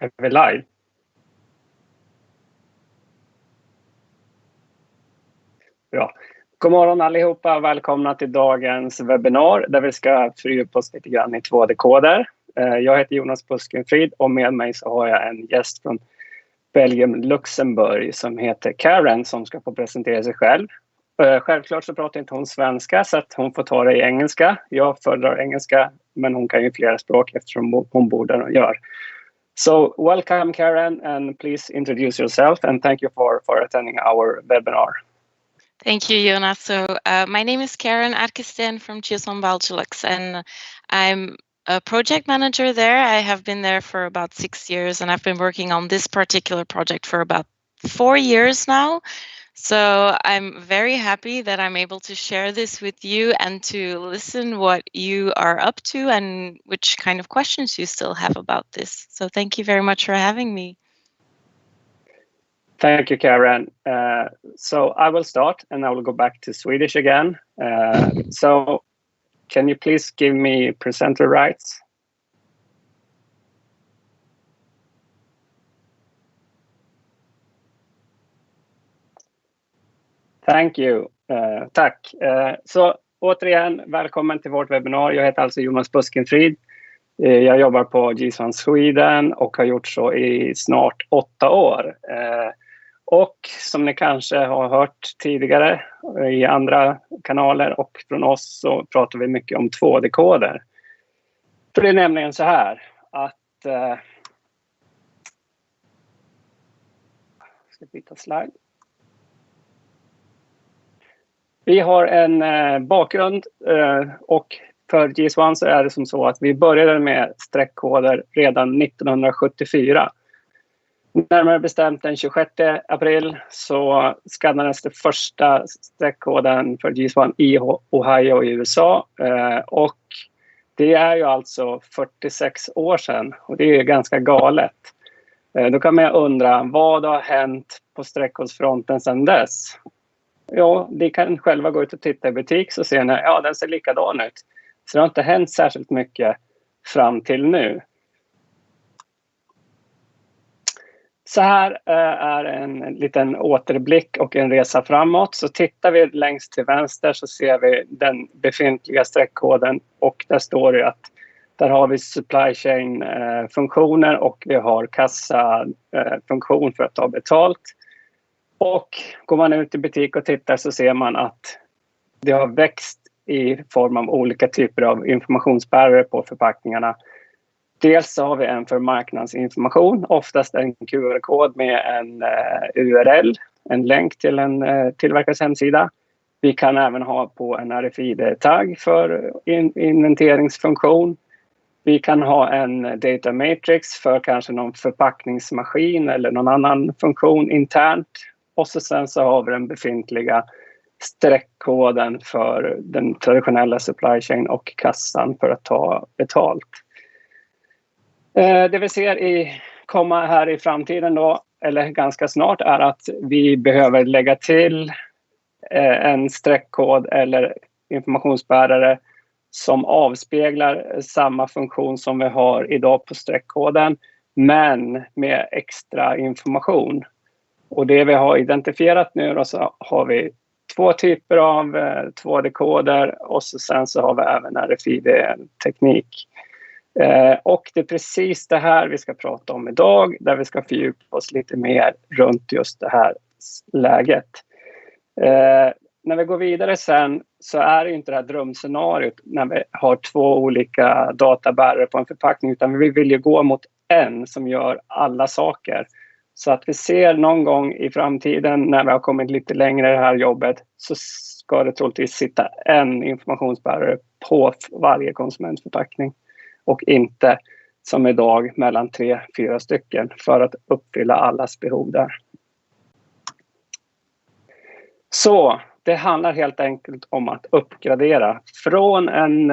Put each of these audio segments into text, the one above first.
Är vi live? Bra. God morgon allihopa, välkomna till dagens webbinar där vi ska fördjupa oss lite grann i 2D-koder. Jag heter Jonas Buskenfrid och med mig så har jag en gäst från Belgien, Luxemburg som heter Karen som ska få presentera sig själv. Självklart så pratar inte hon svenska så att hon får ta det i engelska. Jag föredrar engelska men hon kan ju flera språk eftersom hon bor där och gör. So welcome Karen and please introduce yourself and thank you for attending our webinar. Thank you, Jonas. So my name is Karen Atkisten from GS1 Belgium, and I'm a project manager there. I have been there for about 6 years, and I've been working on this particular project for about 4 years now. So I'm very happy that I'm able to share this with you and to listen what you are up to and which kind of questions you still have about this. So thank you very much for having me. Thank you, Karen. So I will start and I will go back to Swedish again. So can you please give me presenter rights? Thank you. Tack. Så återigen, välkommen till vårt webbinar. Jag heter alltså Jonas Buskenfrid. Jag jobbar på GS1 Sweden och har gjort så i snart 8 år. Och som ni kanske har hört tidigare i andra kanaler och från oss så pratar vi mycket om 2D-koder. För det är nämligen så här att... jag ska byta slide. Vi har en bakgrund och för GS1 så är det som så att vi började med streckkoder redan 1974. Närmare bestämt den 26 april så skannades det första streckkoden för GS1 i Ohio i USA. Och det är ju alltså 46 år sedan och det är ganska galet. Då kan man undra vad har hänt på streckkodsfronten sedan dess? Ja, ni kan själva gå ut och titta i butik så ser ni, ja den ser likadan ut. Så det har inte hänt särskilt mycket fram till nu. Så här är en liten återblick och en resa framåt. Så tittar vi längst till vänster så ser vi den befintliga streckkoden och där står det att där har vi supply chain funktioner och vi har kassa funktion för att ta betalt. Och går man ut i butik och tittar så ser man att det har växt i form av olika typer av informationsbärare på förpackningarna. Dels så har vi en för marknadsinformation, oftast en QR-kod med en URL, en länk till en tillverkares hemsida. Vi kan även ha på en RFID-tagg för inventeringsfunktion. Vi kan ha en data matrix för kanske någon förpackningsmaskin eller någon annan funktion internt. Och sen så har vi den befintliga streckkoden för den traditionella supply chain och kassan för att ta betalt. Det vi ser komma här i framtiden då, eller ganska snart, är att vi behöver lägga till en streckkod eller informationsbärare som avspeglar samma funktion som vi har idag på streckkoden, men med extra information. Och det vi har identifierat nu då, så har vi 2 typer av 2D-koder och sen så har vi även RFID-teknik. Och det är precis det här vi ska prata om idag, där vi ska fördjupa oss lite mer runt just det här läget. När vi går vidare sen så är det inte det här drömscenariot när vi har 2 olika databärare på en förpackning, utan vi vill ju gå mot en som gör alla saker. Så att vi ser någon gång i framtiden när vi har kommit lite längre i det här jobbet så ska det troligtvis sitta en informationsbärare på varje konsumentförpackning. Och inte som idag mellan 3-4 stycken för att uppfylla allas behov där. Så det handlar helt enkelt om att uppgradera från en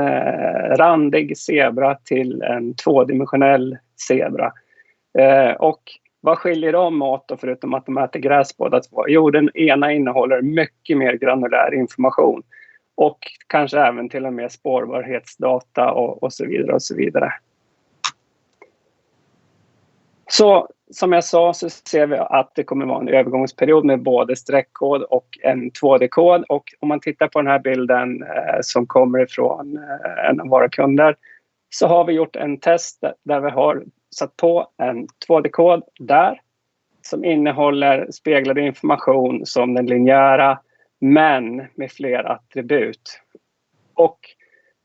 randig zebra till en 2-dimensionell zebra. Och vad skiljer de åt då, förutom att de äter gräs båda två? Jo, den ena innehåller mycket mer granulär information. Och kanske även till och med spårbarhetsdata och så vidare och så vidare. Så som jag sa så ser vi att det kommer vara en övergångsperiod med både streckkod och en 2D-kod. Och om man tittar på den här bilden som kommer ifrån en av våra kunder, så har vi gjort en test där vi har satt på en 2D-kod där som innehåller speglad information som den linjära, men med fler attribut. Och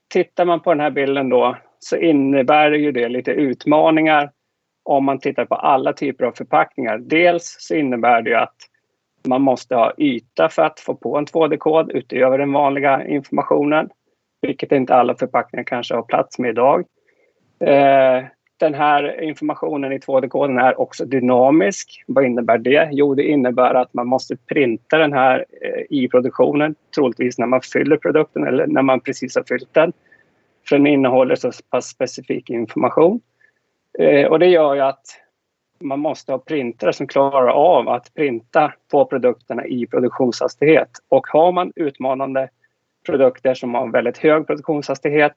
tittar man på den här bilden då, så innebär ju det lite utmaningar om man tittar på alla typer av förpackningar. Dels så innebär det ju att man måste ha yta för att få på en 2D-kod utöver den vanliga informationen, vilket inte alla förpackningar kanske har plats med idag. Den här informationen i 2D-koden är också dynamisk. Vad innebär det? Jo, det innebär att man måste printa den här i produktionen, troligtvis när man fyller produkten eller när man precis har fyllt den. För den innehåller så pass specifik information. Och det gör ju att man måste ha printare som klarar av att printa på produkterna i produktionshastighet. Och har man utmanande produkter som har väldigt hög produktionshastighet,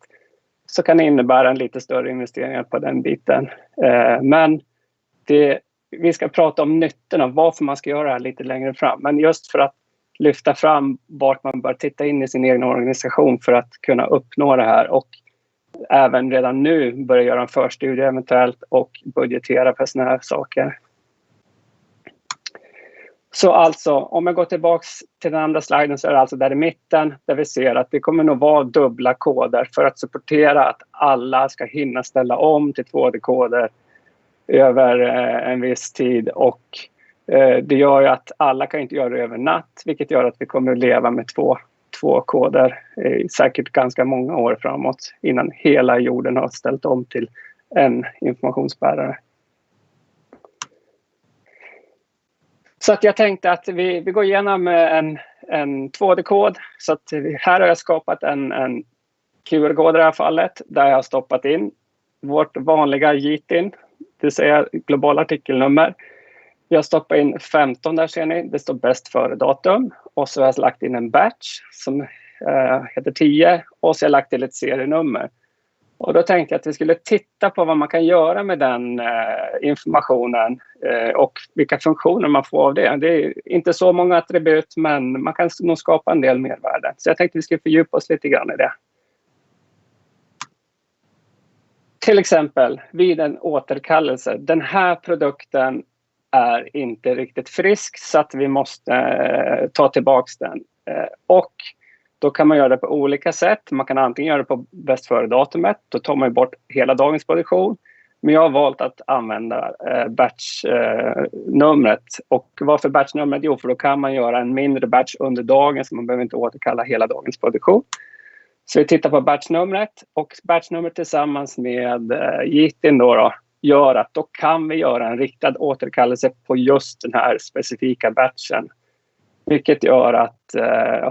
så kan det innebära en lite större investering på den biten. Men vi ska prata om nyttorna, varför man ska göra det här lite längre fram. Men just för att lyfta fram vart man bör titta in i sin egen organisation för att kunna uppnå det här. Och även redan nu börja göra en förstudie eventuellt och budgetera för såna här saker. Så alltså, om jag går tillbaks till den andra sliden, så är det alltså där i mitten där vi ser att det kommer nog vara dubbla koder för att supportera att alla ska hinna ställa om till 2D-koder över en viss tid. Och det gör ju att alla kan inte göra det över natt, vilket gör att vi kommer att leva med två koder säkert ganska många år framåt innan hela jorden har ställt om till en informationsbärare. Så att jag tänkte att vi går igenom en 2D-kod. Så att här har jag skapat en QR-kod i det här fallet där jag har stoppat in vårt vanliga GITIN, det vill säga globala artikelnummer. Jag stoppar in 15 där, ser ni, det står bäst före datum. Och så har jag lagt in en batch som heter 10 och så har jag lagt till ett serienummer. Och då tänkte jag att vi skulle titta på vad man kan göra med den informationen och vilka funktioner man får av det. Det är inte så många attribut, men man kan nog skapa en del mervärde. Så jag tänkte att vi skulle fördjupa oss lite grann i det. Till exempel vid en återkallelse. Den här produkten är inte riktigt frisk så att vi måste ta tillbaks den. Och då kan man göra det på olika sätt. Man kan antingen göra det på bäst före datumet. Då tar man bort hela dagens produktion. Men jag har valt att använda batchnumret. Och varför batchnumret? Jo, för då kan man göra en mindre batch under dagen så man behöver inte återkalla hela dagens produktion. Så vi tittar på batchnumret. Och batchnumret tillsammans med GITIN då gör att då kan vi göra en riktad återkallelse på just den här specifika batchen. Vilket gör att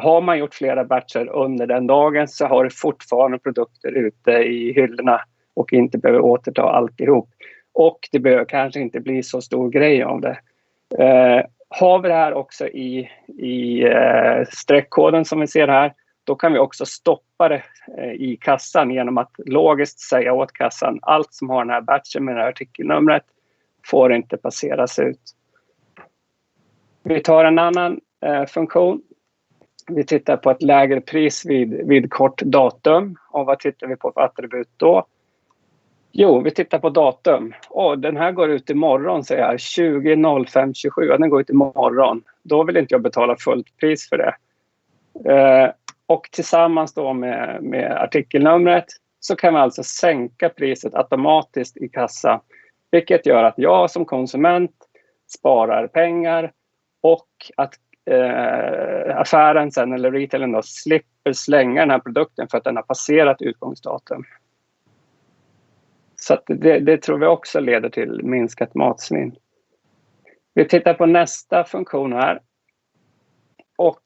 har man gjort flera batcher under den dagen så har du fortfarande produkter ute i hyllorna och inte behöver återta alltihop. Och det behöver kanske inte bli så stor grej av det. Har vi det här också i streckkoden som vi ser här, då kan vi också stoppa det i kassan genom att logiskt säga åt kassan allt som har den här batchen med det här artikelnumret får inte passeras ut. Vi tar en annan funktion. Vi tittar på ett lägre pris vid kort datum. Och vad tittar vi på för attribut då? Jo, vi tittar på datum. Den här går ut imorgon, säger jag. 20.05.27. Den går ut imorgon. Då vill inte jag betala fullt pris för det. Och tillsammans då med artikelnumret så kan vi alltså sänka priset automatiskt i kassa. Vilket gör att jag som konsument sparar pengar och att affären sen eller retailen då slipper slänga den här produkten för att den har passerat utgångsdatum. Så att det tror vi också leder till minskat matsvinn. Vi tittar på nästa funktion här. Och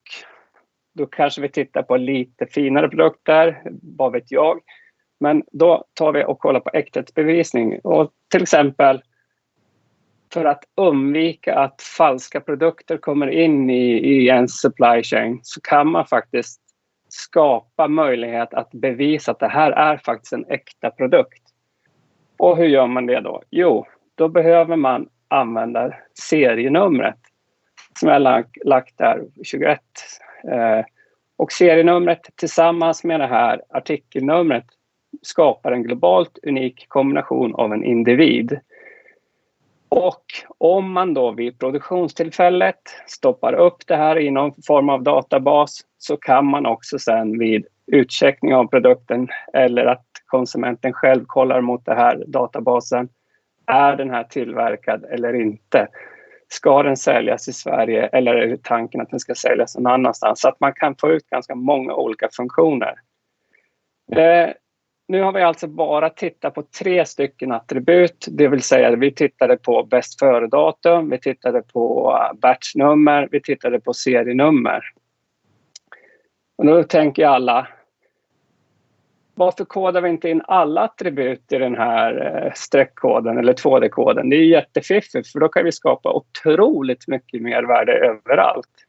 då kanske vi tittar på lite finare produkter, vad vet jag. Men då tar vi och kollar på äkthetsbevisning. Och till exempel för att undvika att falska produkter kommer in i en supply chain så kan man faktiskt skapa möjlighet att bevisa att det här är faktiskt en äkta produkt. Och hur gör man det då? Jo, då behöver man använda serienumret som jag lagt där 21. Och serienumret tillsammans med det här artikelnumret skapar en globalt unik kombination av en individ. Och om man då vid produktionstillfället stoppar upp det här i någon form av databas, så kan man också sen vid utcheckning av produkten eller att konsumenten själv kollar mot den här databasen, är den här tillverkad eller inte? Ska den säljas i Sverige eller är det tanken att den ska säljas någon annanstans? Så att man kan få ut ganska många olika funktioner. Nu har vi alltså bara tittat på 3 stycken attribut, det vill säga vi tittade på bäst före-datum, vi tittade på batchnummer, vi tittade på serienummer. Och nu tänker alla, varför kodar vi inte in alla attribut i den här streckkoden eller 2D-koden? Det är jättefiffigt, för då kan vi skapa otroligt mycket mervärde överallt.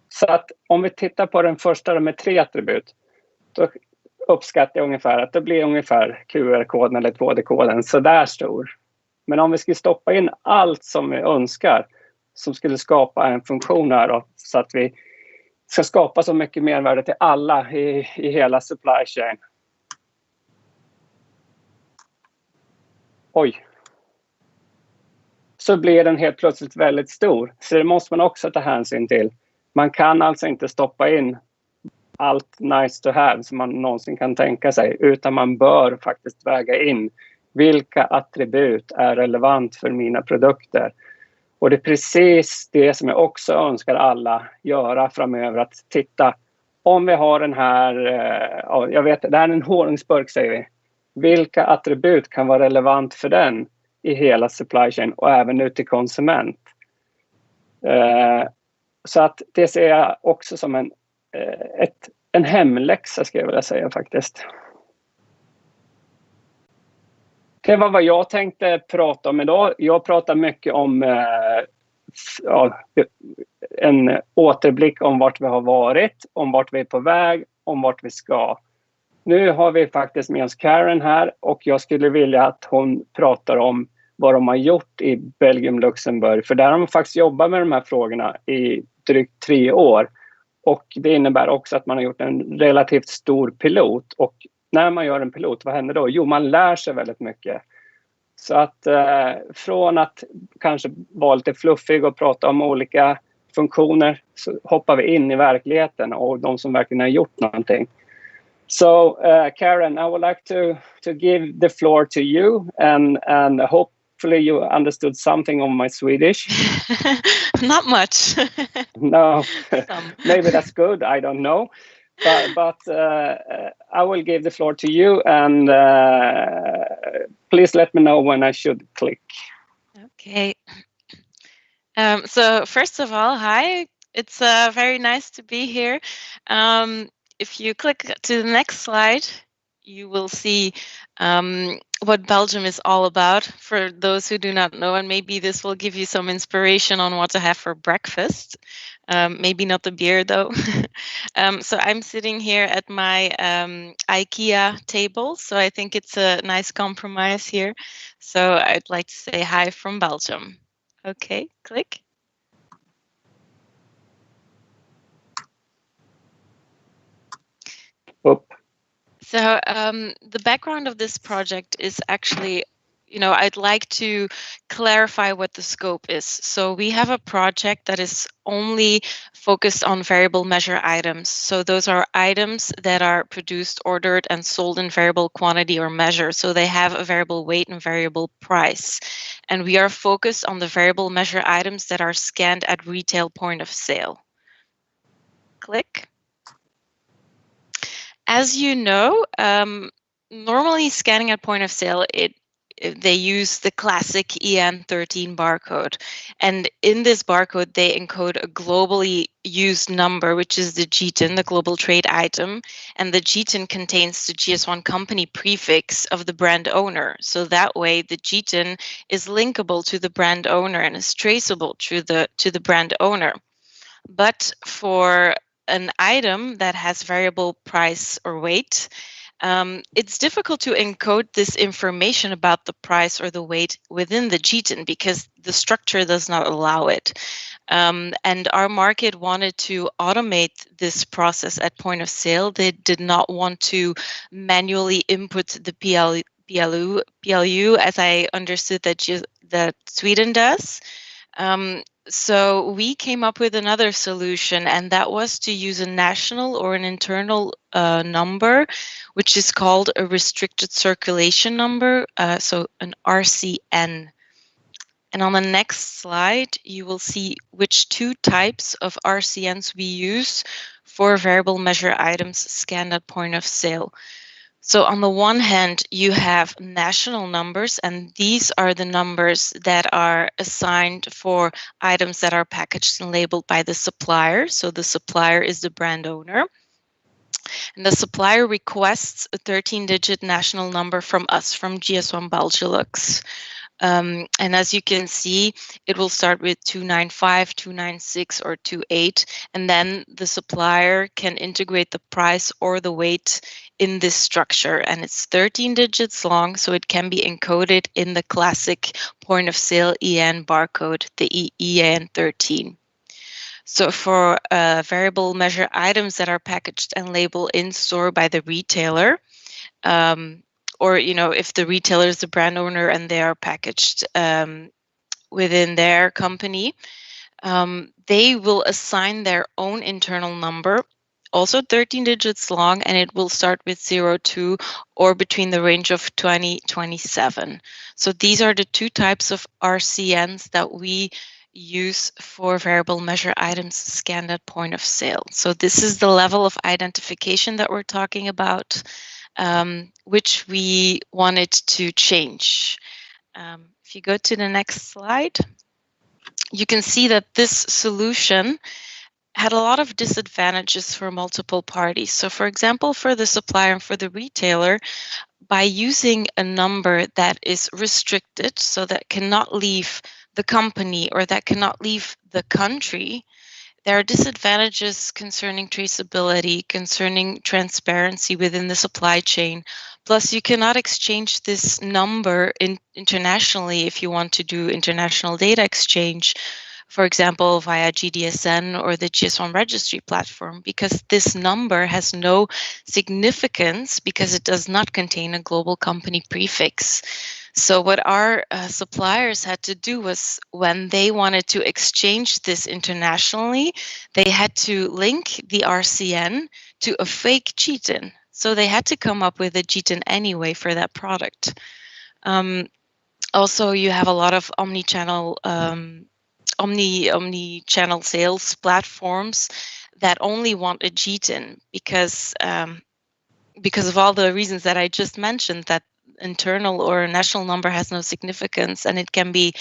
Så att om vi tittar på den första med 3 attribut, då uppskattar jag ungefär att det blir ungefär QR-koden eller 2D-koden så där stor. Men om vi skulle stoppa in allt som vi önskar, som skulle skapa en funktion här då, så att vi ska skapa så mycket mervärde till alla i hela supply chain. Oj. Så blir den helt plötsligt väldigt stor. Så det måste man också ta hänsyn till. Man kan alltså inte stoppa in allt nice to have som man någonsin kan tänka sig, utan man bör faktiskt väga in vilka attribut är relevant för mina produkter. Och det är precis det som jag också önskar alla göra framöver, att titta, om vi har den här, jag vet, det här är en honungsburk säger vi. Vilka attribut kan vara relevant för den i hela supply chain och även ut till konsument? Så att det ser jag också som en hemläxa, ska jag vilja säga faktiskt. Det var vad jag tänkte prata om idag. Jag pratar mycket om en återblick om vart vi har varit, om vart vi är på väg, om vart vi ska. Nu har vi faktiskt med oss Karen här och jag skulle vilja att hon pratar om vad de har gjort i Belgien, Luxemburg. För där har de faktiskt jobbat med de här frågorna i drygt 3 år. Och det innebär också att man har gjort en relativt stor pilot. Och när man gör en pilot, vad händer då? Jo, man lär sig väldigt mycket. Så att från att kanske vara lite fluffig och prata om olika funktioner, så hoppar vi in i verkligheten och de som verkligen har gjort någonting. So Karen, I would like to give the floor to you and hopefully you understood something of my Swedish. Not much. No, maybe that's good. I don't know. But I will give the floor to you and please let me know when I should click. Okay. So first of all, hi. It's very nice to be here. If you click to the next slide, you will see what Belgium is all about for those who do not know, and maybe this will give you some inspiration on what to have for breakfast. Maybe not the beer though. So I'm sitting here at my IKEA table, so I think it's a nice compromise here. So I'd like to say hi from Belgium. Okay, click. Oop. So the background of this project is actually, I'd like to clarify what the scope is. So we have a project that is only focused on variable measure items. So those are items that are produced, ordered, and sold in variable quantity or measure. So they have a variable weight and variable price. And we are focused on the variable measure items that are scanned at retail point of sale. Click. As you know, normally scanning at point of sale, they use the classic EN13 barcode. And in this barcode, they encode a globally used number, which is the GTIN, the global trade item. And the GTIN contains the GS1 company prefix of the brand owner. So that way, the GTIN is linkable to the brand owner and is traceable to the brand owner. But for an item that has variable price or weight, It's difficult to encode this information about the price or the weight within the GTIN because the structure does not allow it. And our market wanted to automate this process at point of sale. They did not want to manually input the PLU as I understood that Sweden does. So we came up with another solution, and that was to use a national or an internal number, which is called a restricted circulation number, so an RCN. And on the next slide, you will see which two types of RCNs we use for variable measure items scanned at point of sale. So on the one hand, you have national numbers, and these are the numbers that are assigned for items that are packaged and labeled by the supplier. So the supplier is the brand owner. And the supplier requests a 13-digit national number from us, from GS1 Belgielux. And as you can see, it will start with 295, 296, or 28, and then the supplier can integrate the price or the weight in this structure, and it's 13 digits long, so it can be encoded in the classic point of sale EN barcode, the EN13. So for variable measure items that are packaged and labeled in store by the retailer, or if the retailer is the brand owner and they are packaged within their company, they will assign their own internal number, also 13 digits long, and it will start with 02 or between the range of 2027. So these are the two types of RCNs that we use for variable measure items scanned at point of sale. So this is the level of identification that we're talking about, which we wanted to change. If you go to the next slide, you can see that this solution had a lot of disadvantages for multiple parties. So for example, for the supplier and for the retailer, by using a number that is restricted, so that cannot leave the company or that cannot leave the country, there are disadvantages concerning traceability, concerning transparency within the supply chain. Plus, you cannot exchange this number internationally if you want to do international data exchange, for example, via GDSN or the GS1 registry platform, because this number has no significance because it does not contain a global company prefix. So what our suppliers had to do was, when they wanted to exchange this internationally, they had to link the RCN to a fake GTIN. So they had to come up with a GTIN anyway for that product. Also, you have a lot of omni-channel sales platforms that only want a GTIN because of all the reasons that I just mentioned, that internal or national number has no significance, and it can be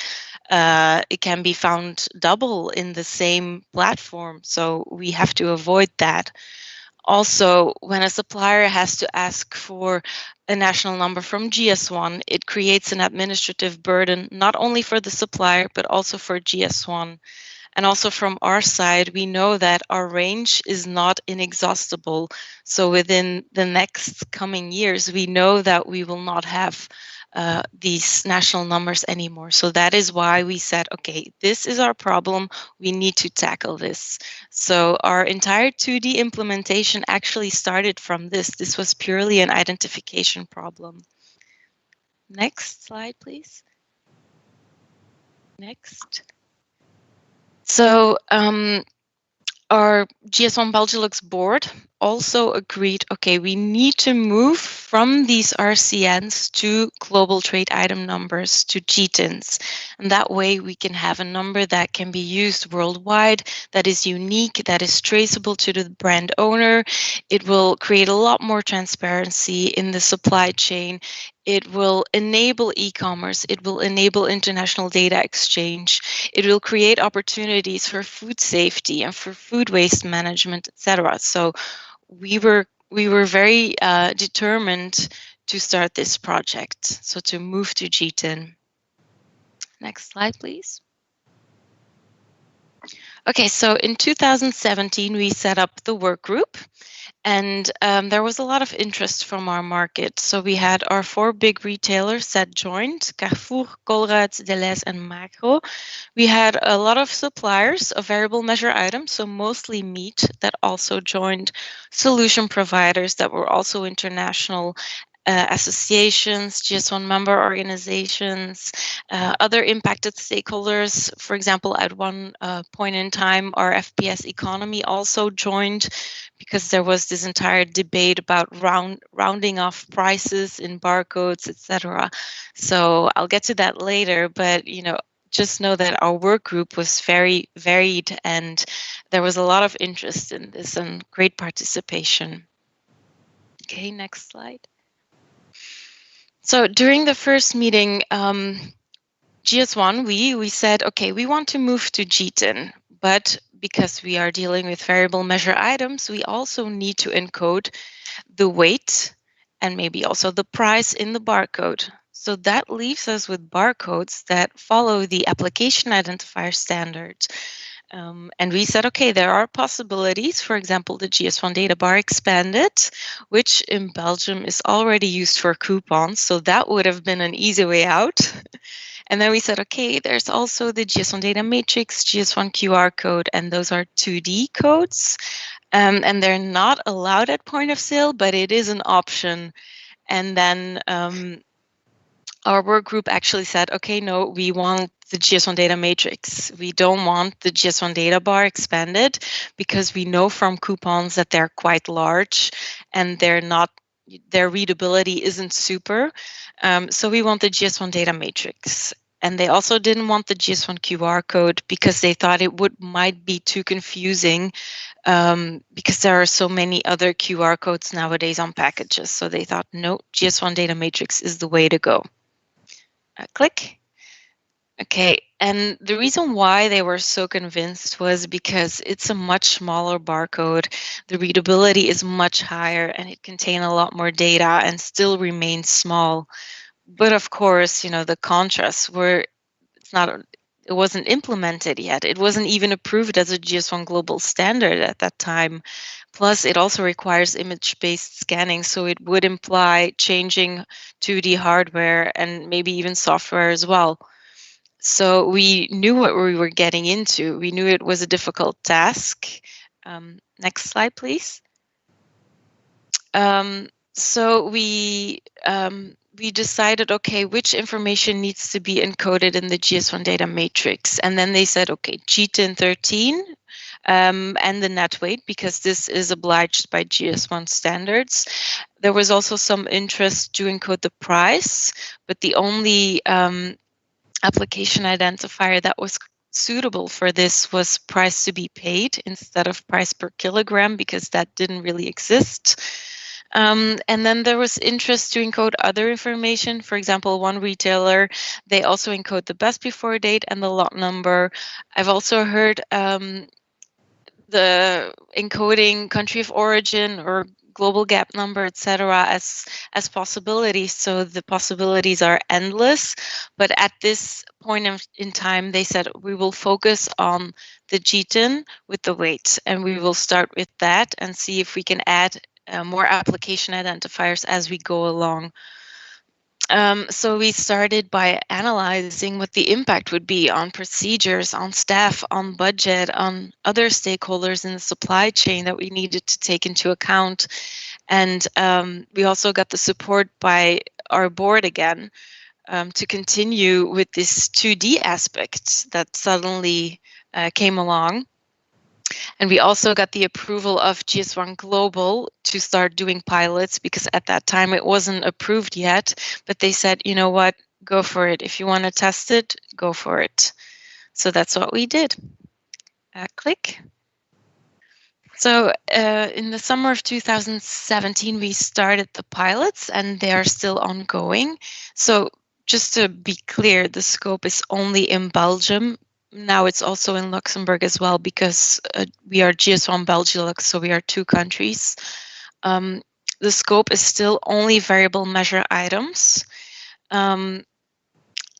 found double in the same platform. So we have to avoid that. Also, when a supplier has to ask for a national number from GS1, it creates an administrative burden, not only for the supplier, but also for GS1. And also from our side, we know that our range is not inexhaustible. So within the next coming years, we know that we will not have these national numbers anymore. So that is why we said, okay, this is our problem. We need to tackle this. So our entire 2D implementation actually started from this. This was purely an identification problem. Next slide, please. Next. So our GS1 Belgielux board also agreed, okay, we need to move from these RCNs to global trade item numbers, to GTINs. And that way we can have a number that can be used worldwide, that is unique, that is traceable to the brand owner. It will create a lot more transparency in the supply chain. It will enable e-commerce. It will enable international data exchange. It will create opportunities for food safety and for food waste management, etc. So we were very determined to start this project. So to move to GTIN. Next slide, please. Okay, so in 2017, we set up the work group, and there was a lot of interest from our market. So we had our 4 big retailers that joined: Carrefour, Colruyt, Delhaize, and Makro. We had a lot of suppliers of variable measure items, so mostly meat, that also joined, solution providers that were also international, associations, GS1 member organizations, other impacted stakeholders. For example, at one point in time, our FPS economy also joined, because there was this entire debate about rounding off prices in barcodes, etc. So I'll get to that later, but just know that our work group was very varied, and there was a lot of interest in this and great participation. Okay, next slide. So during the first meeting, GS1, we said, okay, we want to move to GTIN, but because we are dealing with variable measure items, we also need to encode the weight and maybe also the price in the barcode. So that leaves us with barcodes that follow the application identifier standards. And we said, okay, there are possibilities. For example, the GS1 data bar expanded, which in Belgium is already used for coupons. So that would have been an easy way out. And then we said, okay, there's also the GS1 data matrix, GS1 QR-kod, and those are 2D codes. And they're not allowed at point of sale, but it is an option. And then our work group actually said, okay, no, we want the GS1 data matrix. We don't want the GS1 data bar expanded, because we know from coupons that they're quite large and their readability isn't super. So we want the GS1 data matrix. And they also didn't want the GS1 QR-kod, because they thought it might be too confusing, because there are so many other QR codes nowadays on packages. So they thought, no, GS1 data matrix is the way to go. Click. Okay, and the reason why they were so convinced was because it's a much smaller barcode, the readability is much higher, and it contains a lot more data and still remains small. But of course, the contrasts were, it wasn't implemented yet. It wasn't even approved as a GS1 global standard at that time. Plus, it also requires image-based scanning, so it would imply changing 2D hardware and maybe even software as well. So we knew what we were getting into. We knew it was a difficult task. Next slide, please. So we decided, okay, which information needs to be encoded in the GS1 data matrix? And then they said, okay, GTIN 13 and the net weight, because this is obliged by GS1 standards. There was also some interest to encode the price, but the only application identifier that was suitable for this was price to be paid instead of price per kilogram, because that didn't really exist. And then there was interest to encode other information. For example, one retailer, they also encode the best before date and the lot number. I've also heard the encoding country of origin or global gap number, etc., as possibilities. So the possibilities are endless. But at this point in time, they said we will focus on the GTIN with the weight, and we will start with that and see if we can add more application identifiers as we go along. So we started by analyzing what the impact would be on procedures, on staff, on budget, on other stakeholders in the supply chain that we needed to take into account. And we also got the support by our board again to continue with this 2D aspect that suddenly came along. And we also got the approval of GS1 Global to start doing pilots, because at that time it wasn't approved yet, but they said, you know what, go for it. If you want to test it, go for it. So that's what we did. Click. So in the summer of 2017, we started the pilots, and they are still ongoing. So just to be clear, the scope is only in Belgium. Now it's also in Luxembourg as well, because we are GS1 Belgielux, so we are 2 countries. The scope is still only variable measure items.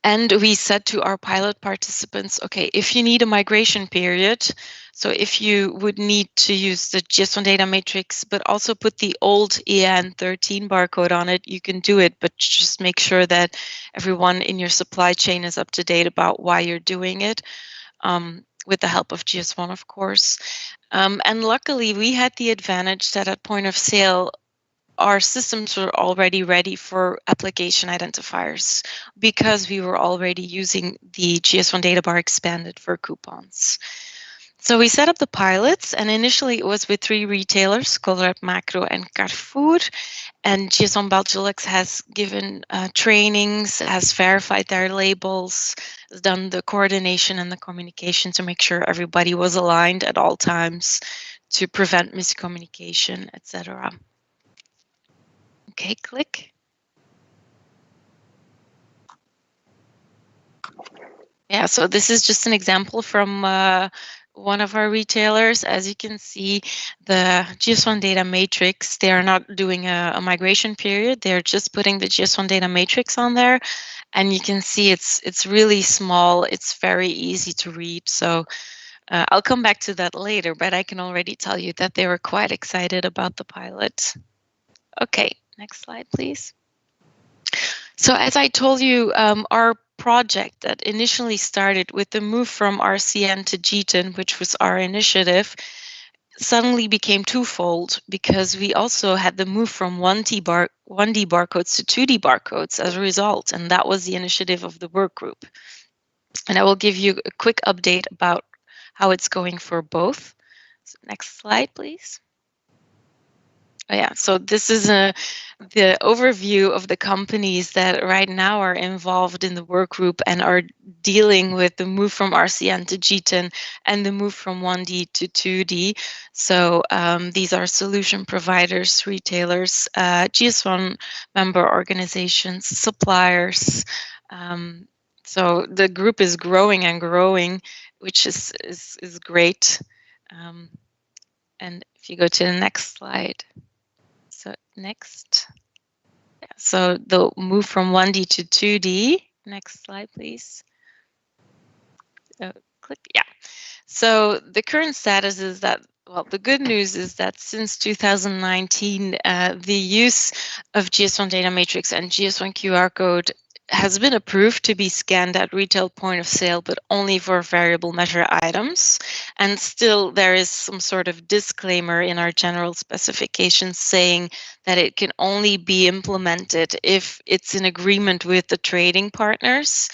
And we said to our pilot participants, okay, if you need a migration period, so if you would need to use the GS1 data matrix, but also put the old EN13 barcode on it, you can do it, but just make sure that everyone in your supply chain is up to date about why you're doing it, with the help of GS1, of course. And luckily, we had the advantage that at point of sale, our systems were already ready for application identifiers because we were already using the GS1 data bar expanded for coupons. So we set up the pilots, and initially it was with 3 retailers, Colruyt, Makro, and Carrefour. And GS1 Belgielux has given trainings, has verified their labels, has done the coordination and the communication to make sure everybody was aligned at all times to prevent miscommunication, etc. Okay, click. Yeah, so this is just an example from one of our retailers. As you can see, the GS1 data matrix, they are not doing a migration period. They're just putting the GS1 data matrix on there. And you can see it's really small. It's very easy to read. So I'll come back to that later, but I can already tell you that they were quite excited about the pilot. Okay, next slide, please. So as I told you, our project that initially started with the move from RCN to GTIN, which was our initiative, suddenly became twofold because we also had the move from 1D barcodes to 2D barcodes as a result, and that was the initiative of the work group. And I will give you a quick update about how it's going for both. So next slide, please. Oh, yeah, so this is the overview of the companies that right now are involved in the work group and are dealing with the move from RCN to GTIN and the move from 1D to 2D. So these are solution providers, retailers, GS1 member organizations, suppliers. So the group is growing and growing, which is great. And if you go to the next slide. So next. So the move from 1D to 2D. Next slide, please. Click. Yeah. So the current status is that, well, the good news is that since 2019, the use of GS1 data matrix and GS1 QR-kod has been approved to be scanned at retail point of sale, but only for variable measure items. And still there is some sort of disclaimer in our general specifications saying that it can only be implemented if it's in agreement with the trading partners,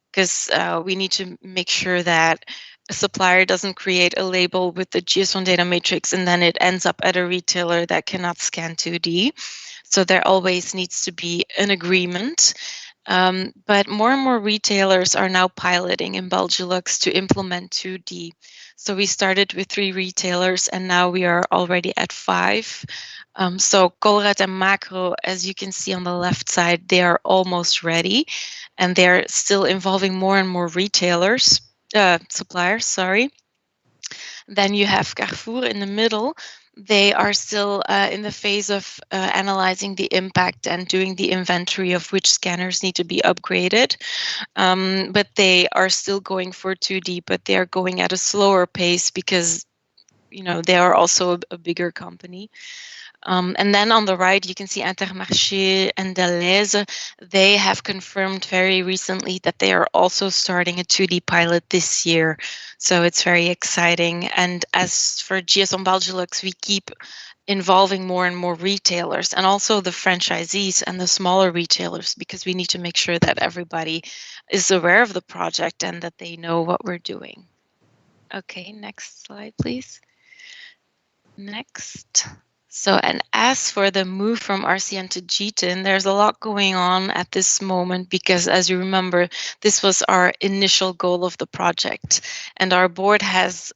because we need to make sure that a supplier doesn't create a label with the GS1 data matrix and then it ends up at a retailer that cannot scan 2D. So there always needs to be an agreement. But more and more retailers are now piloting in Belgielux to implement 2D. So we started with 3 retailers and now we are already at 5. So Colruyt and Makro, as you can see on the left side, they are almost ready and they're still involving more and more retailers, suppliers, sorry. Then you have Carrefour in the middle. They are still in the phase of analyzing the impact and doing the inventory of which scanners need to be upgraded. But they are still going for 2D, but they are going at a slower pace because, you know, they are also a bigger company. And then on the right, you can see Intermarché and Deleuze. They have confirmed very recently that they are also starting a 2D pilot this year. So it's very exciting. And as for GS1 Belgielux, we keep involving more and more retailers and also the franchisees and the smaller retailers, because we need to make sure that everybody is aware of the project and that they know what we're doing. Okay, next slide, please. Next. So, and as for the move from RCN to GTIN, there's a lot going on at this moment because, as you remember, this was our initial goal of the project. And our board has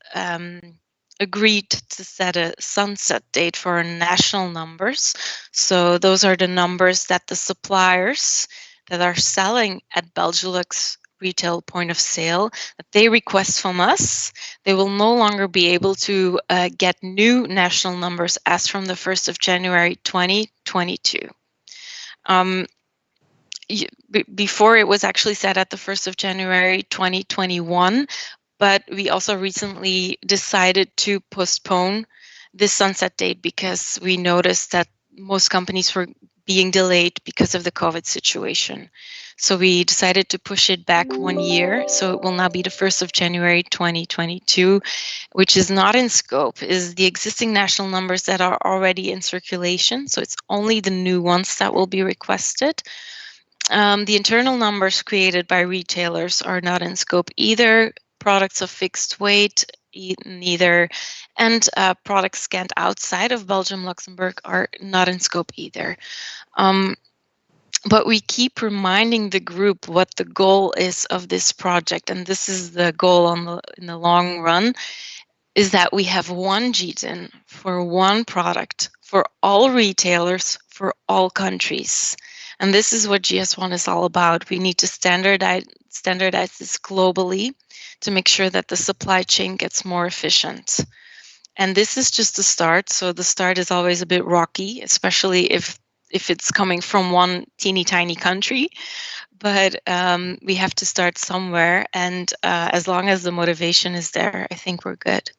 agreed to set a sunset date for our national numbers. So those are the numbers that the suppliers that are selling at Belgielux retail point of sale, that they request from us. They will no longer be able to get new national numbers as from the 1st of January 2022. before it was actually set at the 1st of January 2021, but we also recently decided to postpone this sunset date because we noticed that most companies were being delayed because of the COVID situation. So we decided to push it back 1 year. So it will now be the 1st of January 2022, which is not in scope, is the existing national numbers that are already in circulation. So it's only the new ones that will be requested. The internal numbers created by retailers are not in scope either. Products of fixed weight, neither, and products scanned outside of Belgium, Luxembourg are not in scope either. But we keep reminding the group what the goal is of this project, and this is the goal in the long run, is that we have one GTIN for one product for all retailers for all countries. And this is what GS1 is all about. We need to standardize this globally to make sure that the supply chain gets more efficient. And this is just the start. So the start is always a bit rocky, especially if it's coming from one teeny tiny country. But we have to start somewhere. And as long as the motivation is there, I think we're good.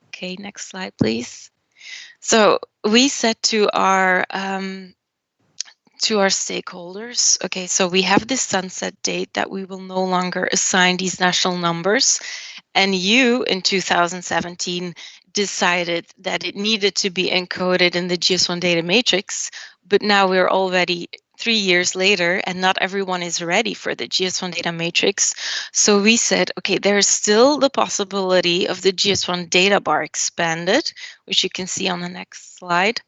Okay, next slide, please. So we said to our stakeholders, okay, so we have this sunset date that we will no longer assign these national numbers. And you, in 2017, decided that it needed to be encoded in the GS1 data matrix, but now we're already 3 years later and not everyone is ready for the GS1 data matrix. So we said, okay, there's still the possibility of the GS1 data bar expanded, which you can see on the next slide.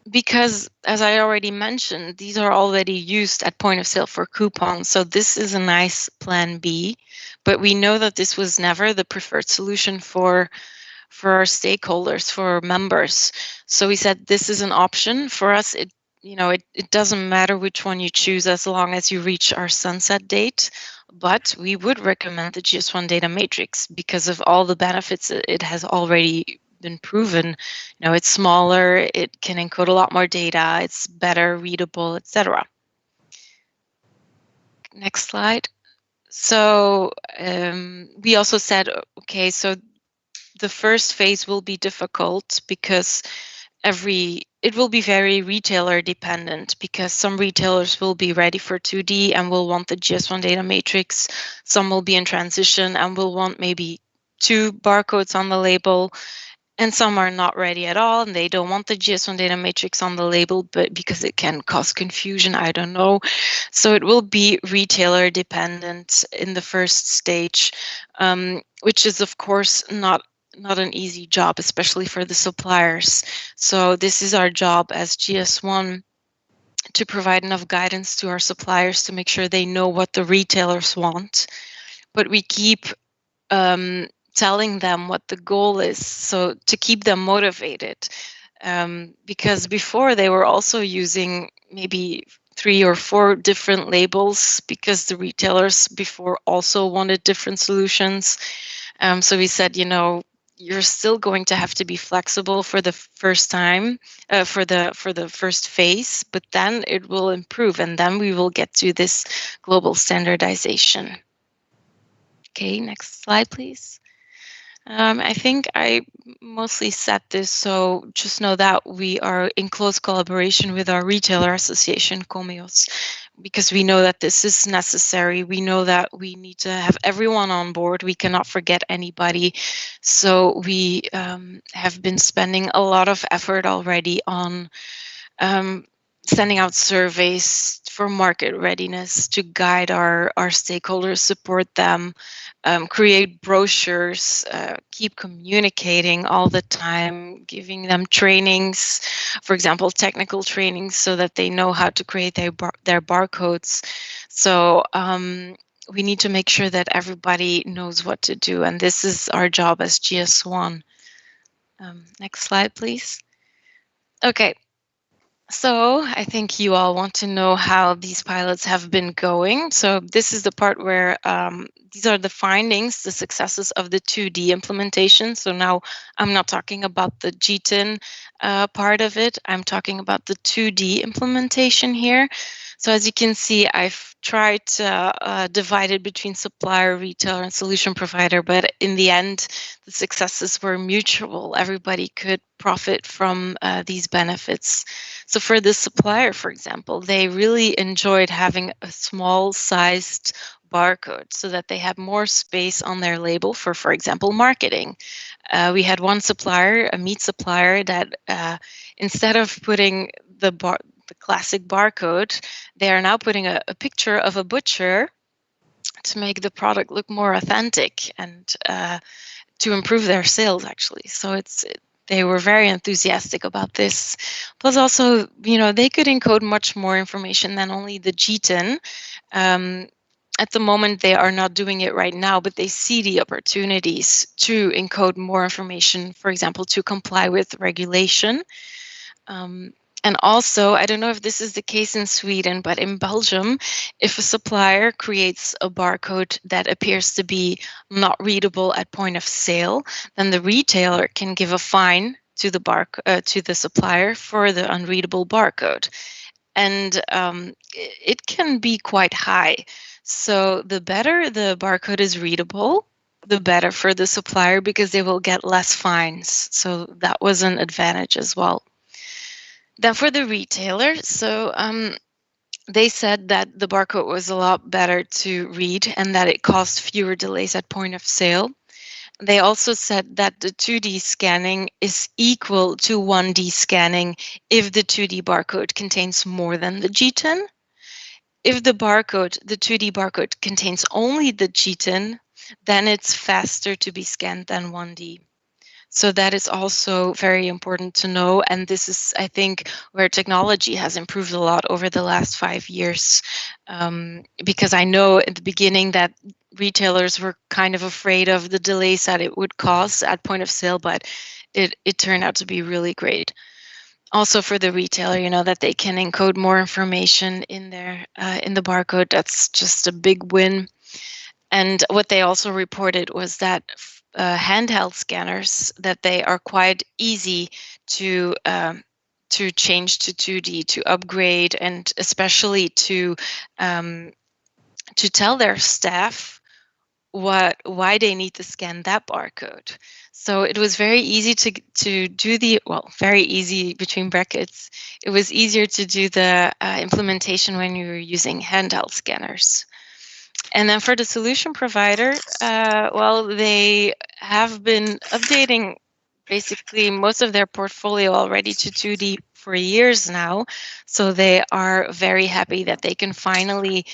Because, as I already mentioned, these are already used at point of sale for coupons. So this is a nice plan B, but we know that this was never the preferred solution for our stakeholders, for members. So we said this is an option for us. It doesn't matter which one you choose as long as you reach our sunset date, but we would recommend the GS1 data matrix because of all the benefits it has already been proven. It's smaller, it can encode a lot more data, it's better readable, etc. Next slide. So we also said, okay, so the first phase will be difficult because it will be very retailer dependent, because some retailers will be ready for 2D and will want the GS1 data matrix. Some will be in transition and will want maybe 2 barcodes on the label. And some are not ready at all and they don't want the GS1 data matrix on the label, but because it can cause confusion, I don't know. So it will be retailer dependent in the first stage, which is of course not an easy job, especially for the suppliers. So this is our job as GS1 to provide enough guidance to our suppliers to make sure they know what the retailers want. But we keep telling them what the goal is, so to keep them motivated, because before they were also using maybe 3 or 4 different labels because the retailers before also wanted different solutions. So we said, you're still going to have to be flexible for the first time, for the first phase, but then it will improve and then we will get to this global standardization. Okay, next slide, please. I think I mostly said this, so just know that we are in close collaboration with our retailer association, Comeos, because we know that this is necessary. We know that we need to have everyone on board. We cannot forget anybody. So we have been spending a lot of effort already on sending out surveys for market readiness to guide our stakeholders, support them, create brochures, keep communicating all the time, giving them trainings, for example, technical trainings, so that they know how to create their barcodes. So we need to make sure that everybody knows what to do, and this is our job as GS1. Next slide, please. Okay. So I think you all want to know how these pilots have been going. So this is the part where these are the findings, the successes of the 2D implementation. So now I'm not talking about the GTIN part of it. I'm talking about the 2D implementation here. So as you can see, I've tried to divide it between supplier, retailer, and solution provider, but in the end, the successes were mutual. Everybody could profit from these benefits. So for the supplier, for example, they really enjoyed having a small-sized barcode so that they had more space on their label for example, marketing. We had one supplier, a meat supplier, that instead of putting the classic barcode, they are now putting a picture of a butcher to make the product look more authentic and to improve their sales, actually. So they were very enthusiastic about this. Plus also, they could encode much more information than only the GTIN. At the moment, they are not doing it right now, but they see the opportunities to encode more information, for example, to comply with regulation. And also, I don't know if this is the case in Sweden, but in Belgium, if a supplier creates a barcode that appears to be not readable at point of sale, then the retailer can give a fine to the supplier for the unreadable barcode. And it can be quite high. So the better the barcode is readable, the better for the supplier, because they will get less fines. So that was an advantage as well. Then for the retailer, so they said that the barcode was a lot better to read and that it caused fewer delays at point of sale. They also said that the 2D scanning is equal to 1D scanning if the 2D barcode contains more than the GTIN. If the 2D barcode contains only the GTIN, then it's faster to be scanned than 1D. So that is also very important to know. And this is, I think, where technology has improved a lot over the last 5 years. Because I know at the beginning that retailers were kind of afraid of the delays that it would cause at point of sale, but it turned out to be really great. Also for the retailer, that they can encode more information in the barcode, that's just a big win. And what they also reported was that handheld scanners, that they are quite easy to change to 2D, to upgrade, and especially to tell their staff why they need to scan that barcode. So it was very easy to do very easy between brackets. It was easier to do the implementation when you were using handheld scanners. And then for the solution provider, they have been updating basically most of their portfolio already to 2D for years now. So they are very happy that they can finally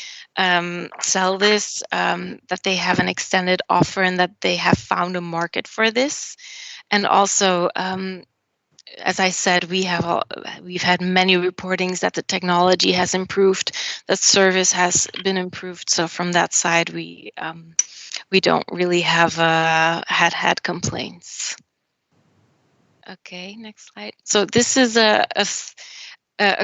sell this, that they have an extended offer and that they have found a market for this. And also, as I said, we've had many reportings that the technology has improved, that service has been improved. So from that side, we don't really have had complaints. Okay, next slide. So this is a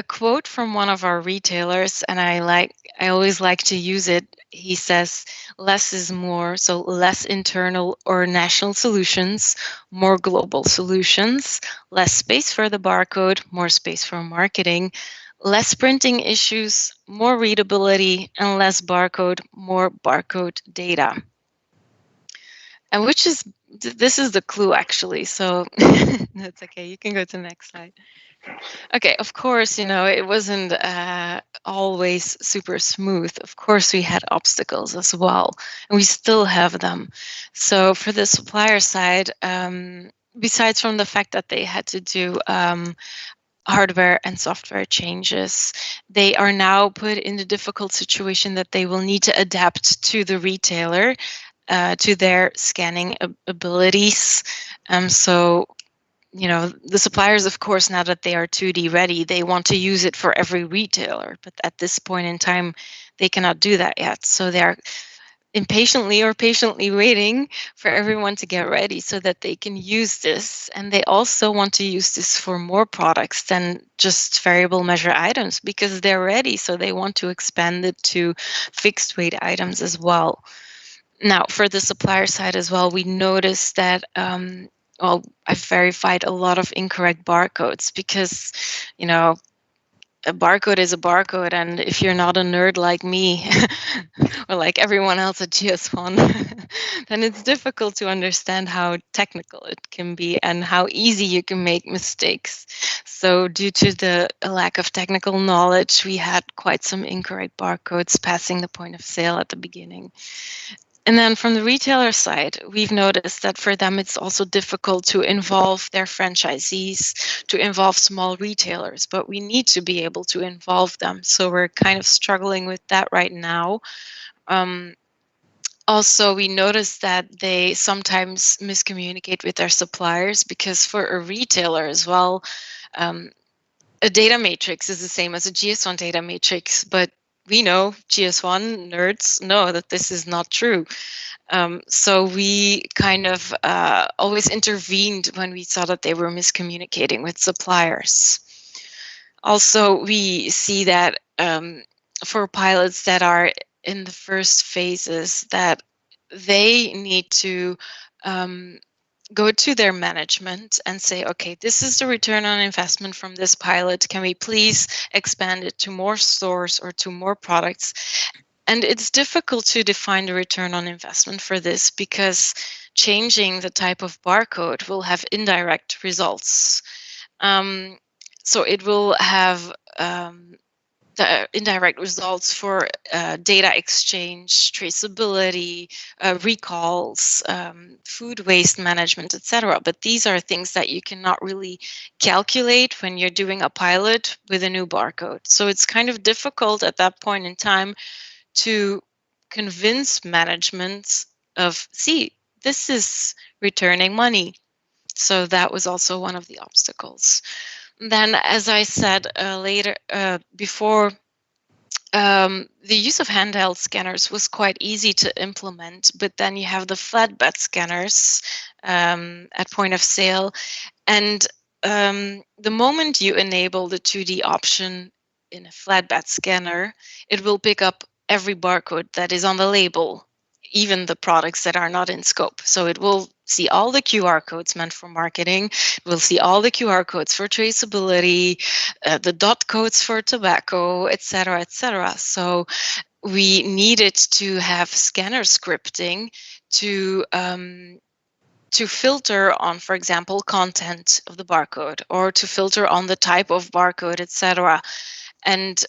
quote from one of our retailers, and I always like to use it. He says, "Less is more," so less internal or national solutions, more global solutions, less space for the barcode, more space for marketing, less printing issues, more readability, and less barcode, more barcode data. And this is the clue, actually. So that's okay. You can go to the next slide. Okay, of course, it wasn't always super smooth. Of course, we had obstacles as well, and we still have them. So for the supplier side, besides from the fact that they had to do hardware and software changes, they are now put in the difficult situation that they will need to adapt to the retailer, to their scanning abilities. So the suppliers, of course, now that they are 2D ready, they want to use it for every retailer. But at this point in time, they cannot do that yet. So they're impatiently or patiently waiting for everyone to get ready so that they can use this. And they also want to use this for more products than just variable measure items, because they're ready. So they want to expand it to fixed weight items as well. Now, for the supplier side as well, we noticed that, well, I've verified a lot of incorrect barcodes because, you know, a barcode is a barcode, and if you're not a nerd like me or like everyone else at GS1, then it's difficult to understand how technical it can be and how easy you can make mistakes. So due to the lack of technical knowledge, we had quite some incorrect barcodes passing the point of sale at the beginning. And then from the retailer side, we've noticed that for them it's also difficult to involve their franchisees, to involve small retailers, but we need to be able to involve them. So we're kind of struggling with that right now. Also, we noticed that they sometimes miscommunicate with their suppliers, because for a retailer as well, a data matrix is the same as a GS1 data matrix, but we know, GS1 nerds know that this is not true. So we kind of always intervened when we saw that they were miscommunicating with suppliers. Also, we see that for pilots that are in the first phases, that they need to go to their management and say, okay, this is the return on investment from this pilot. Can we please expand it to more stores or to more products? And it's difficult to define the return on investment for this, because changing the type of barcode will have indirect results. So it will have the indirect results for data exchange, traceability, recalls, food waste management, etc. But these are things that you cannot really calculate when you're doing a pilot with a new barcode. So it's kind of difficult at that point in time to convince management of, see, this is returning money. So that was also one of the obstacles. Then, as I said before, the use of handheld scanners was quite easy to implement, but then you have the flatbed scanners at point of sale. And the moment you enable the 2D option in a flatbed scanner, it will pick up every barcode that is on the label, even the products that are not in scope. So it will see all the QR codes meant for marketing. It will see all the QR codes for traceability, the dot codes for tobacco, etc., etc. So we needed to have scanner scripting to filter on, for example, content of the barcode, or to filter on the type of barcode, etc. And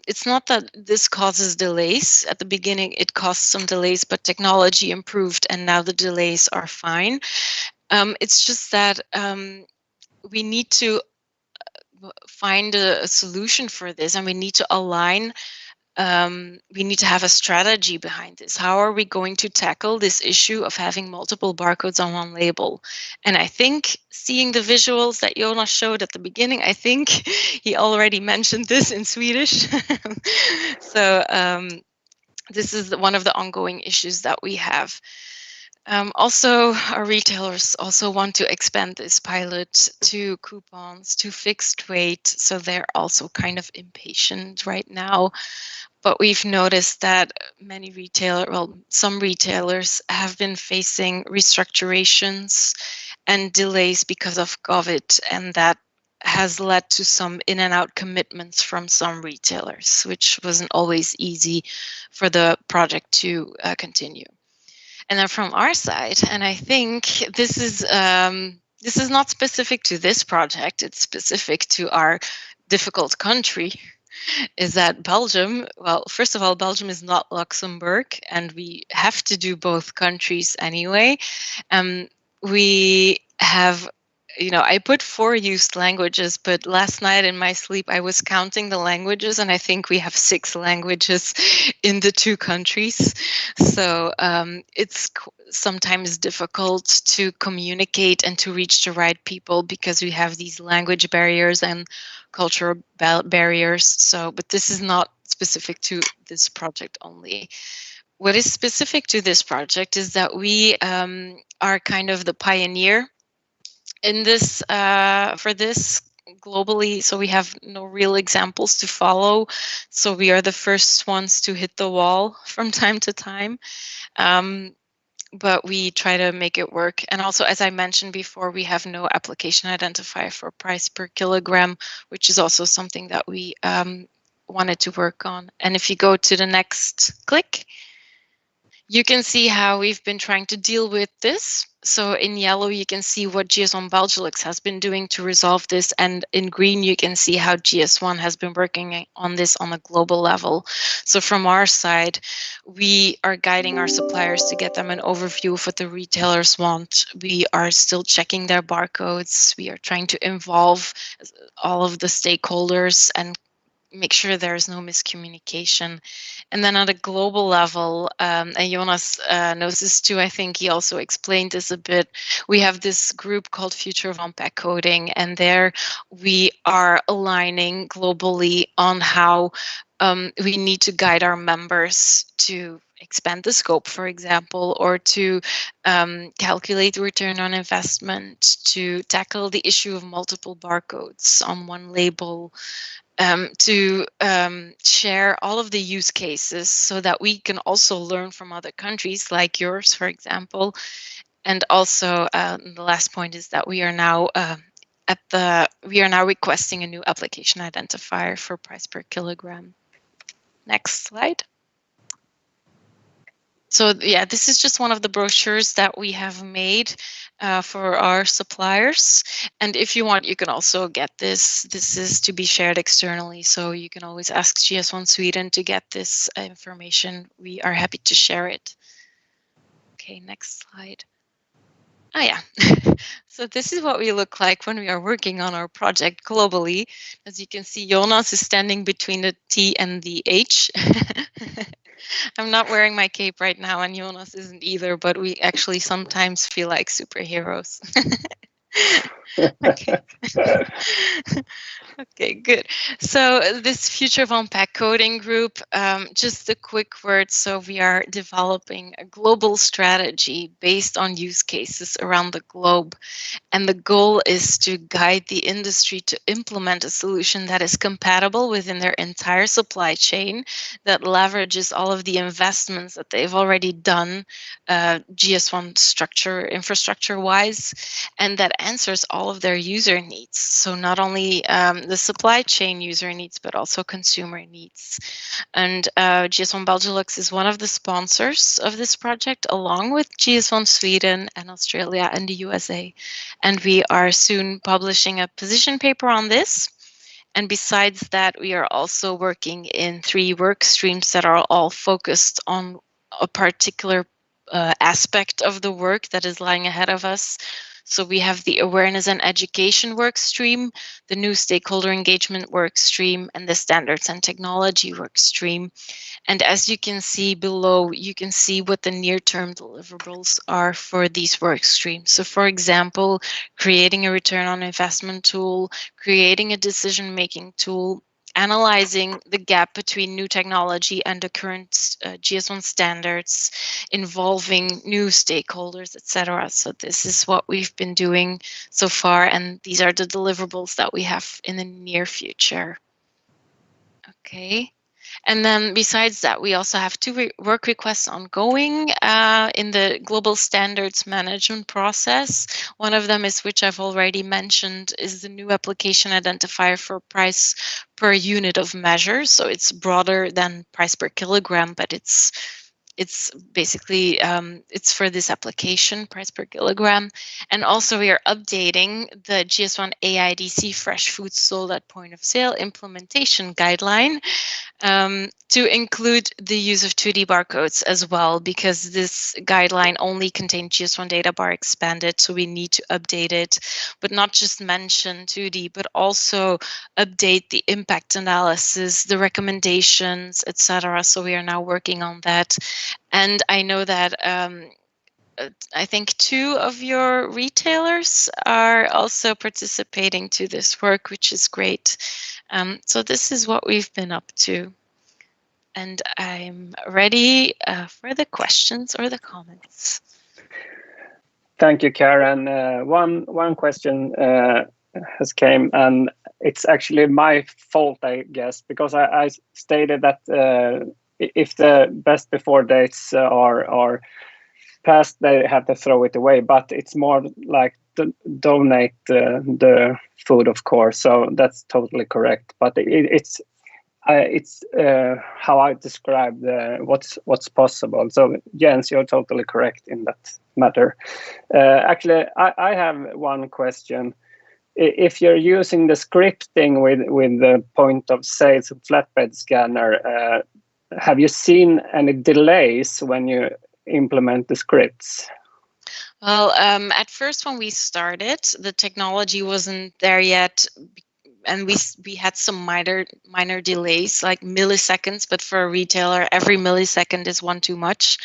it's not that this causes delays. At the beginning, it caused some delays, but technology improved, and now the delays are fine. It's just that we need to find a solution for this, and we need to align. We need to have a strategy behind this. How are we going to tackle this issue of having multiple barcodes on one label? And I think, seeing the visuals that Jonas showed at the beginning, I think he already mentioned this in Swedish. So this is one of the ongoing issues that we have. Also, our retailers also want to expand this pilot to coupons, to fixed rate. So they're also kind of impatient right now. But we've noticed that some retailers have been facing restructurations and delays because of COVID, and that has led to some in and out commitments from some retailers, which wasn't always easy for the project to continue. And then from our side, and I think this is not specific to this project, it's specific to our difficult country, is that Belgium, well, first of all, Belgium is not Luxembourg, and we have to do both countries anyway. We have, I put 4 used languages, but last night in my sleep, I was counting the languages, and I think we have 6 languages in the 2 countries. So it's sometimes difficult to communicate and to reach the right people, because we have these language barriers and cultural barriers. So, but this is not specific to this project only. What is specific to this project is that we are kind of the pioneer in this for this globally, so we have no real examples to follow. So we are the first ones to hit the wall from time to time. But we try to make it work. And also, as I mentioned before, we have no application identifier for price per kilogram, which is also something that we wanted to work on. And if you go to the next click, you can see how we've been trying to deal with this. So in yellow, you can see what GS1 Belgielux has been doing to resolve this. And in green, you can see how GS1 has been working on this on a global level. So from our side, we are guiding our suppliers to get them an overview of what the retailers want. We are still checking their barcodes. We are trying to involve all of the stakeholders and make sure there's no miscommunication. And then at a global level, and Jonas knows this too, I think he also explained this a bit, we have this group called Future of Unpack Coding, and there we are aligning globally on how we need to guide our members to expand the scope, for example, or to calculate the return on investment, to tackle the issue of multiple barcodes on one label, to share all of the use cases so that we can also learn from other countries like yours, for example. And also the last point is that we are now requesting a new application identifier for price per kilogram. Next slide. So yeah, this is just one of the brochures that we have made for our suppliers. And if you want, you can also get this. This is to be shared externally, so you can always ask GS1 Sweden to get this information. We are happy to share it. Okay, next slide. Oh yeah, so this is what we look like when we are working on our project globally. As you can see, Jonas is standing between the T and the H. I'm not wearing my cape right now, and Jonas isn't either, but we actually sometimes feel like superheroes. Okay. Okay, good. So this Future of Unpack Coding group, just a quick word. So we are developing a global strategy based on use cases around the globe. And the goal is to guide the industry to implement a solution that is compatible within their entire supply chain, that leverages all of the investments that they've already done, GS1 infrastructure-wise, and that answers all of their user needs. So not only the supply chain user needs, but also consumer needs. And GS1 Belgielux is one of the sponsors of this project, along with GS1 Sweden and Australia and the USA. And we are soon publishing a position paper on this. And besides that, we are also working in 3 work streams that are all focused on a particular aspect of the work that is lying ahead of us. So we have the awareness and education work stream, the new stakeholder engagement work stream, and the standards and technology work stream. And as you can see below, you can see what the near-term deliverables are for these work streams. So for example, creating a return on investment tool, creating a decision-making tool, analyzing the gap between new technology and the current GS1 standards, involving new stakeholders, etc. So this is what we've been doing so far, and these are the deliverables that we have in the near future. Okay. And then besides that, we also have 2 work requests ongoing in the global standards management process. One of them is, which I've already mentioned, is the new application identifier for price per unit of measure. So it's broader than price per kilogram, but it's basically, it's for this application, price per kilogram. And also we are updating the GS1 AIDC fresh foods sold at point of sale implementation guideline to include the use of 2D barcodes as well, because this guideline only contained GS1 data bar expanded, so we need to update it, but not just mention 2D, but also update the impact analysis, the recommendations, etc. So we are now working on that. And I know that I think 2 of your retailers are also participating to this work, which is great. So this is what we've been up to. And I'm ready for the questions or the comments. Thank you, Karen. One question has came, and it's actually my fault, I guess, because I stated that if the best before dates are past, they have to throw it away. But it's more like to donate the food, of course. So that's totally correct. But it's how I describe what's possible. So Jens, you're totally correct in that matter. Actually, I have one question. If you're using the scripting with the point of sales flatbed scanner, have you seen any delays when you implement the scripts? Well, at first when we started, the technology wasn't there yet, and we had some minor delays, like milliseconds. But for a retailer, every millisecond is one too much.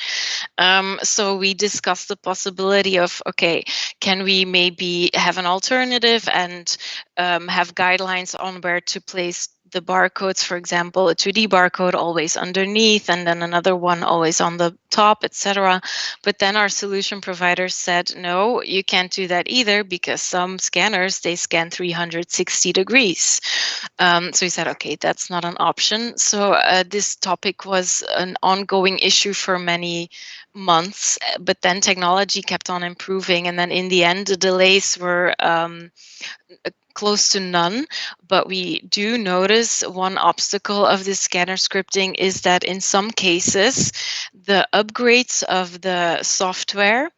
So we discussed the possibility of, okay, can we maybe have an alternative and have guidelines on where to place the barcodes, for example, a 2D barcode always underneath and then another one always on the top, etc. But then our solution providers said, no, you can't do that either, because some scanners, they scan 360 degrees. So we said, okay, that's not an option. So this topic was an ongoing issue for many months, but then technology kept on improving. And then in the end, the delays were close to none. But we do notice one obstacle of this scanner scripting is that in some cases, the upgrades of the software,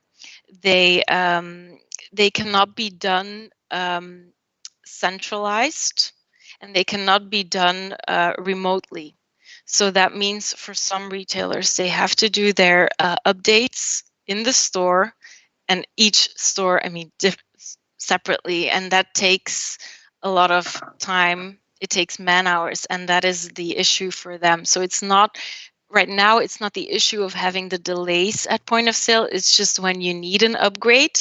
they cannot be done centralized, and they cannot be done remotely. So that means for some retailers, they have to do their updates in the store, and each store, separately, and that takes a lot of time. It takes man hours, and that is the issue for them. So it's not right now, it's not the issue of having the delays at point of sale. It's just when you need an upgrade,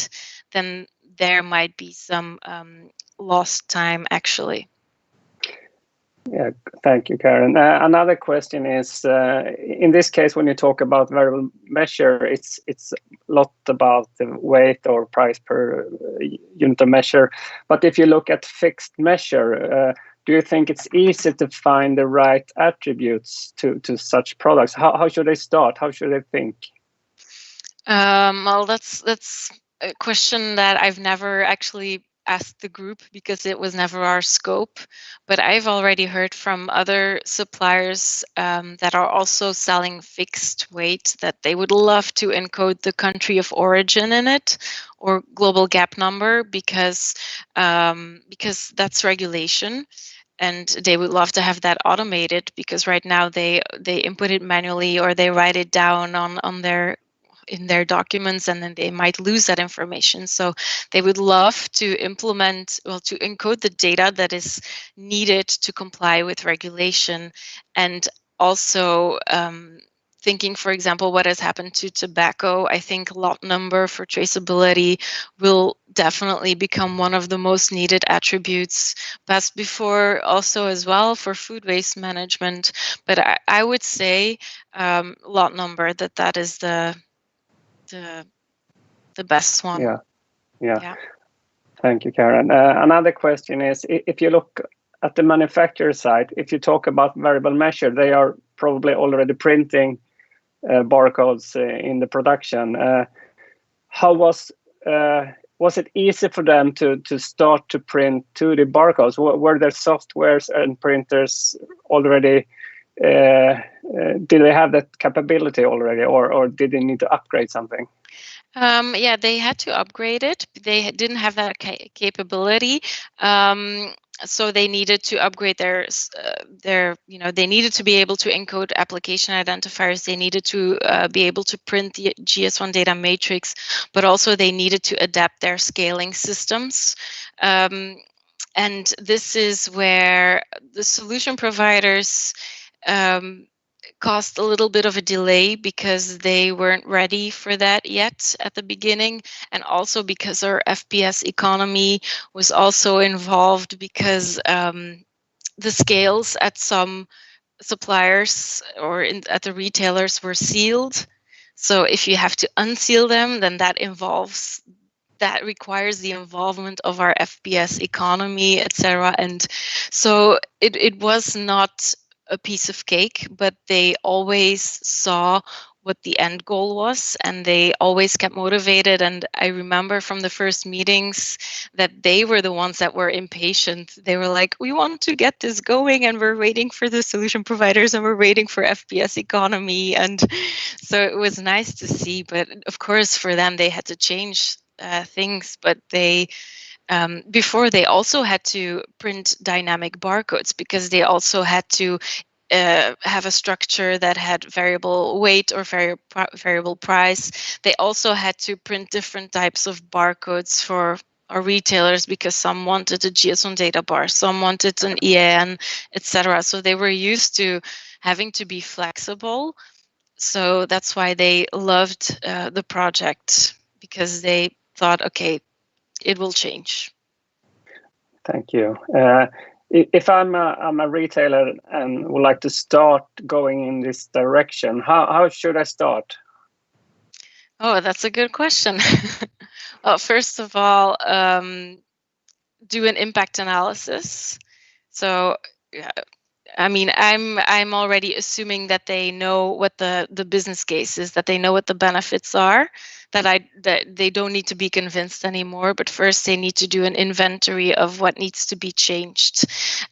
then there might be some lost time, actually. Yeah, thank you, Karen. Another question is, in this case, when you talk about variable measure, it's a lot about the weight or price per unit of measure. But if you look at fixed measure, do you think it's easy to find the right attributes to such products? How should they start? How should they think? Well, that's a question that I've never actually asked the group, because it was never our scope. But I've already heard from other suppliers that are also selling fixed weight that they would love to encode the country of origin in it, or global gap number, because that's regulation. And they would love to have that automated, because right now they input it manually, or they write it down in their documents, and then they might lose that information. So they would love to to encode the data that is needed to comply with regulation. And also thinking, for example, what has happened to tobacco, I think lot number for traceability will definitely become one of the most needed attributes, past before also as well for food waste management. But I would say lot number, that is the best one. Yeah. Thank you, Karen. Another question is, if you look at the manufacturer side, if you talk about variable measure, they are probably already printing barcodes in the production. How was it easy for them to start to print 2D barcodes? Were there softwares and printers already? Did they have that capability already, or did they need to upgrade something? Yeah, they had to upgrade it. They didn't have that capability. So they needed to upgrade their, they needed to be able to encode application identifiers. They needed to be able to print the GS1 data matrix, but also they needed to adapt their scaling systems. And this is where the solution providers caused a little bit of a delay, because they weren't ready for that yet at the beginning, and also because our FPS economy was also involved, because the scales at some suppliers or at the retailers were sealed. So if you have to unseal them, then that involves that requires the involvement of our FPS economy, etc. And so it was not a piece of cake, but they always saw what the end goal was, and they always kept motivated. And I remember from the first meetings that they were the ones that were impatient. They were like, we want to get this going, and we're waiting for the solution providers, and we're waiting for FPS economy. And so it was nice to see. But of course, for them, they had to change things. But they before, they also had to print dynamic barcodes, because they also had to have a structure that had variable weight or variable price. They also had to print different types of barcodes for our retailers, because some wanted a GS1 data bar, some wanted an EAN, etc. So they were used to having to be flexible. So that's why they loved the project, because they thought, okay, it will change. Thank you. If I'm a retailer and would like to start going in this direction, how should I start? Oh, that's a good question. Well, first of all, do an impact analysis. So, I mean, I'm already assuming that they know what the business case is, that they know what the benefits are, that they don't need to be convinced anymore. But first, they need to do an inventory of what needs to be changed.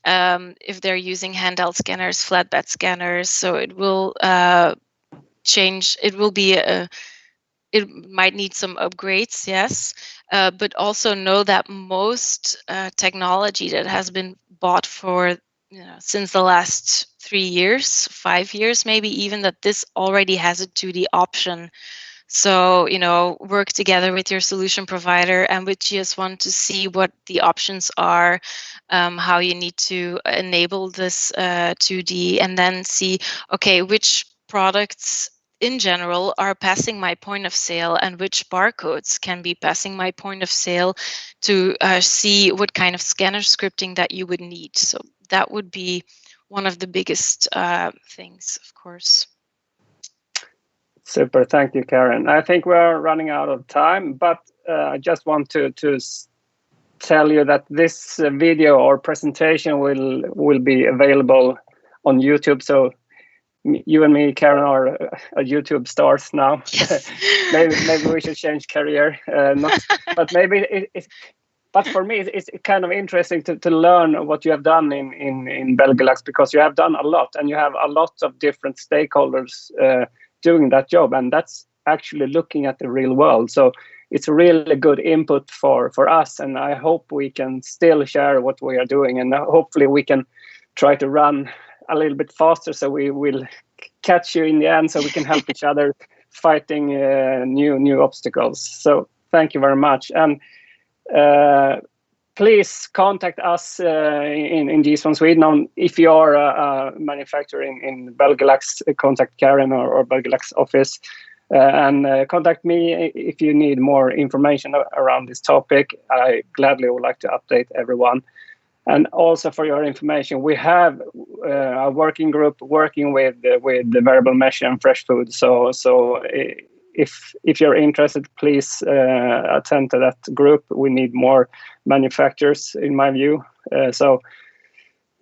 If they're using handheld scanners, flatbed scanners, so it will change. It will be it might need some upgrades, yes, but also know that most technology that has been bought for since the last 3 years, 5 years, maybe even, that this already has a 2D option. So, work together with your solution provider and with GS1 to see what the options are, how you need to enable this 2D, and then see, okay, which products in general are passing my point of sale, and which barcodes can be passing my point of sale, to see what kind of scanner scripting that you would need. So that would be one of the biggest things, of course. Super, thank you, Karen. I think we're running out of time, but I just want to tell you that this video or presentation will be available on YouTube. So you and me, Karen, are YouTube stars now. Yes. maybe we should change career. But maybe but for me, it's kind of interesting to learn what you have done in Belgalax, because you have done a lot, and you have a lot of different stakeholders doing that job, and that's actually looking at the real world. So it's a really good input for us, and I hope we can still share what we are doing, and hopefully we can try to run a little bit faster, so we will catch you in the end, so we can help each other fighting new obstacles. So thank you very much, and please contact us in GS1 Sweden. If you are a manufacturer in Belgalax, contact Karen or Belgalax office, and contact me if you need more information around this topic. I gladly would like to update everyone. And also, for your information, we have a working group working with the variable mesh and fresh food. So if you're interested, please attend to that group. We need more manufacturers, in my view. So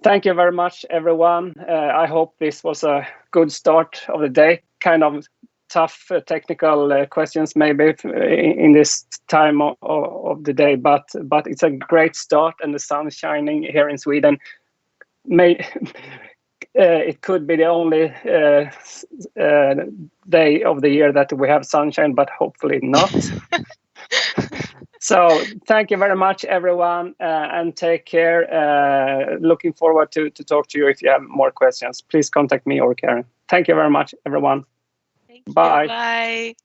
thank you very much, everyone. I hope this was a good start of the day. Kind of tough technical questions maybe in this time of the day, but it's a great start, and the sun is shining here in Sweden. It could be the only day of the year that we have sunshine, but hopefully not. So thank you very much, everyone, and take care. Looking forward to talk to you. If you have more questions, please contact me or Karen. Thank you very much, everyone. Thank you. Bye. Bye.